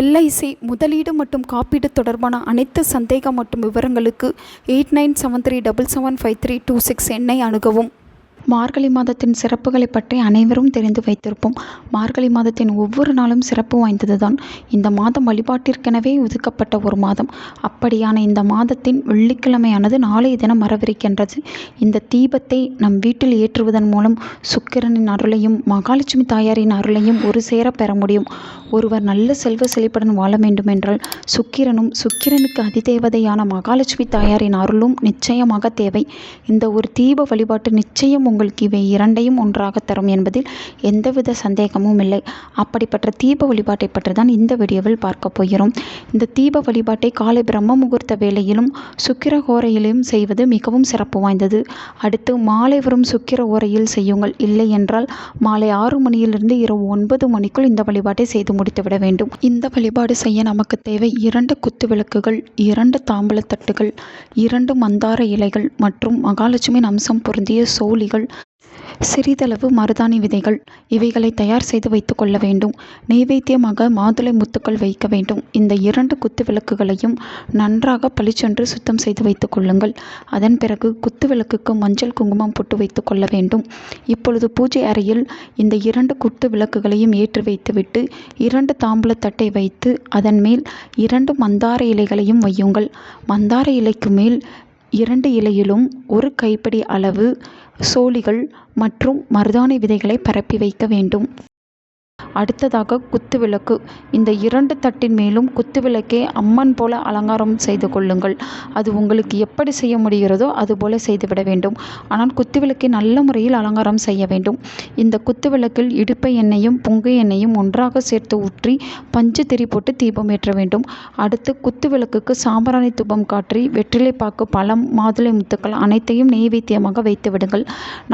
LIC முதலீடு மற்றும் காப்பீடு தொடர்பான அனைத்து சந்தேகம் மற்றும் விவரங்களுக்கு 8973775326 எண்ணை அணுகவும். மார்கழி மாதத்தின் சிறப்புகளை பற்றி அனைவரும் தெரிந்து வைத்திருப்போம். மார்கழி மாதத்தின் ஒவ்வொரு நாளும் சிறப்பு வாய்ந்ததுதான். இந்த மாதம் வழிபாட்டிற்கெனவே ஒதுக்கப்பட்ட ஒரு மாதம். அப்படியான இந்த மாதத்தின் வெள்ளிக்கிழமையானது நாளைய தினம் வரவிருக்கின்றது. இந்த தீபத்தை நம் வீட்டில் ஏற்றுவதன் மூலம் சுக்கிரனின் அருளையும் மகாலட்சுமி தாயாரின் அருளையும் ஒரு சேர பெற முடியும். ஒருவர் நல்ல செல்வ செழிப்புடன் வாழ வேண்டுமென்றால் சுக்கிரனுக்கு அதிதேவதையான மகாலட்சுமி தாயாரின் அருளும் நிச்சயமாக தேவை. இந்த ஒரு தீப வழிபாட்டு நிச்சயம் உங்களுக்கு இவை இரண்டையும் ஒன்றாக தரும் என்பதில் எந்தவித சந்தேகமும் இல்லை. அப்படிப்பட்ட தீப வழிபாட்டை பற்றி தான் இந்த வீடியோவில் பார்க்க போகிறோம். இந்த தீப வழிபாட்டை காலை பிரம்ம முகூர்த்த வேளையிலும் சுக்கிர ஓரையிலும் செய்வது மிகவும் சிறப்பு வாய்ந்தது. அடுத்து மாலை வரும் சுக்கிர ஓரையில் செய்யுங்கள். இல்லை என்றால் மாலை 6 மணியிலிருந்து இரவு 9 மணிக்குள் இந்த வழிபாட்டை செய்து முடித்துவிட வேண்டும். இந்த வழிபாடு செய்ய நமக்கு தேவை 2 குத்து விளக்குகள், 2 தாம்பூலத்தட்டுகள், 2 மந்தார இலைகள் மற்றும் மகாலட்சுமியின் அம்சம் பொருந்திய சோழிகள், சிறிதளவு மருதாணி விதைகள் இவைகளை தயார் செய்து வைத்து கொள்ள வேண்டும். நெய்வேத்தியமாக மாதுளை முத்துக்கள் வைக்க வேண்டும். இந்த 2 குத்து விளக்குகளையும் நன்றாக பளிச்சென்று சுத்தம் செய்து வைத்துக் கொள்ளுங்கள். அதன் பிறகு குத்து விளக்குக்கு மஞ்சள் குங்குமம் போட்டு வைத்துக் கொள்ள வேண்டும். இப்பொழுது பூஜை அறையில் இந்த 2 குத்து விளக்குகளையும் ஏற்றி வைத்துவிட்டு 2 தாம்பூலத்தட்டை வைத்து அதன் மேல் 2 மந்தார இலைகளையும் வையுங்கள். மந்தார இலைக்கு மேல் 2 இலையிலும் 1 கைப்பிடி அளவு சோழிகள் மற்றும் மருதாணி விதைகளை பரப்பி வைக்க வேண்டும். அடுத்ததாக குத்துவிளக்கு. இந்த 2 தட்டின் மேலும் குத்துவிளக்கே அம்மன் போல அலங்காரம் செய்து கொள்ளுங்கள். அது உங்களுக்கு எப்படி செய்ய முடிகிறதோ அதுபோல செய்துவிட வேண்டும். ஆனால் குத்துவிளக்கை நல்ல முறையில் அலங்காரம் செய்ய வேண்டும். இந்த குத்துவிளக்கில் இடுப்பை எண்ணெயும் பொங்கு எண்ணெயும் ஒன்றாக சேர்த்து ஊற்றி பஞ்சு திரி போட்டு தீபம் ஏற்ற வேண்டும். அடுத்து குத்துவிளக்குக்கு சாம்பிராணி தூபம் காற்றி வெற்றிலைப்பாக்கு, பழம், மாதுளை முத்துக்கள் அனைத்தையும் நெய்வேத்தியமாக வைத்து விடுங்கள்.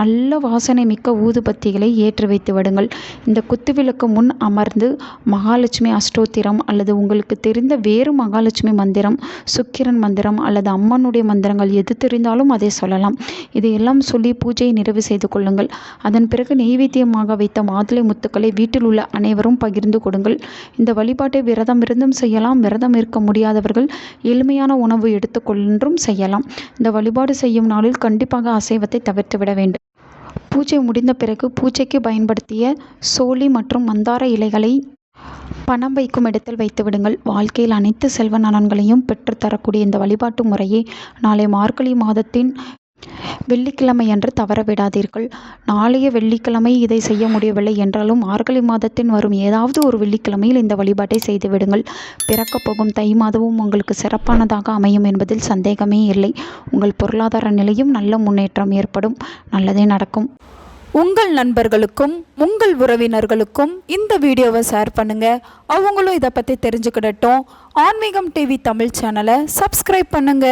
நல்ல வாசனை மிக்க ஊதுபத்திகளை ஏற்றி வைத்து விடுங்கள். இந்த குத்துவிளக்கு முன் அமர்ந்து மகாலட்சுமி அஷ்டோத்திரம் அல்லது உங்களுக்கு தெரிந்த வேறு மகாலட்சுமி மந்திரம், சுக்கிரன் மந்திரம் அல்லது அம்மனுடைய மந்திரங்கள் எது தெரிந்தாலும் அதை சொல்லலாம். இதையெல்லாம் சொல்லி பூஜையை நிறைவு செய்து கொள்ளுங்கள். அதன் பிறகு நெய்வேத்தியமாக வைத்த மாதுளை முத்துக்களை வீட்டில் உள்ள அனைவரும் பகிர்ந்து கொடுங்கள். இந்த வழிபாட்டை விரதம் இருந்தும் செய்யலாம். விரதம் இருக்க முடியாதவர்கள் எளிமையான உணவு எடுத்துக்கொள்ளும் செய்யலாம். இந்த வழிபாடு செய்யும் நாளில் கண்டிப்பாக அசைவத்தை தவிர்த்துவிட வேண்டும். பூஜை முடிந்த பிறகு பூஜைக்கு பயன்படுத்திய சோழி மற்றும் மந்தார இலைகளை பணம் வைக்கும் இடத்தில் வைத்து விடுங்கள். வாழ்க்கையில் அனைத்து செல்வ நலன்களையும் பெற்றுத்தரக்கூடிய இந்த வழிபாட்டு முறையை நாளை மார்கழி மாதத்தின் வெள்ளிக்கிழமை என்று தவறவிடாதீர்கள். நாளைய வெள்ளிக்கிழமை இதை செய்ய முடியவில்லை என்றாலும் மார்கழி மாதத்தின் வரும் ஏதாவது ஒரு வெள்ளிக்கிழமையில் இந்த வழிபாட்டை செய்து விடுங்கள். பிறக்கப் போகும் தை மாதமும் உங்களுக்கு சிறப்பானதாக அமையும் என்பதில் சந்தேகமே இல்லை. உங்கள் பொருளாதார நிலையும் நல்ல முன்னேற்றம் ஏற்படும். நல்லதே நடக்கும். உங்கள் நண்பர்களுக்கும் உங்கள் உறவினர்களுக்கும் இந்த வீடியோவை ஷேர் பண்ணுங்க. அவங்களும் இதை பற்றி தெரிஞ்சுக்கிடட்டும். ஆன்மீகம் டிவி தமிழ் சேனலை சப்ஸ்கிரைப் பண்ணுங்க.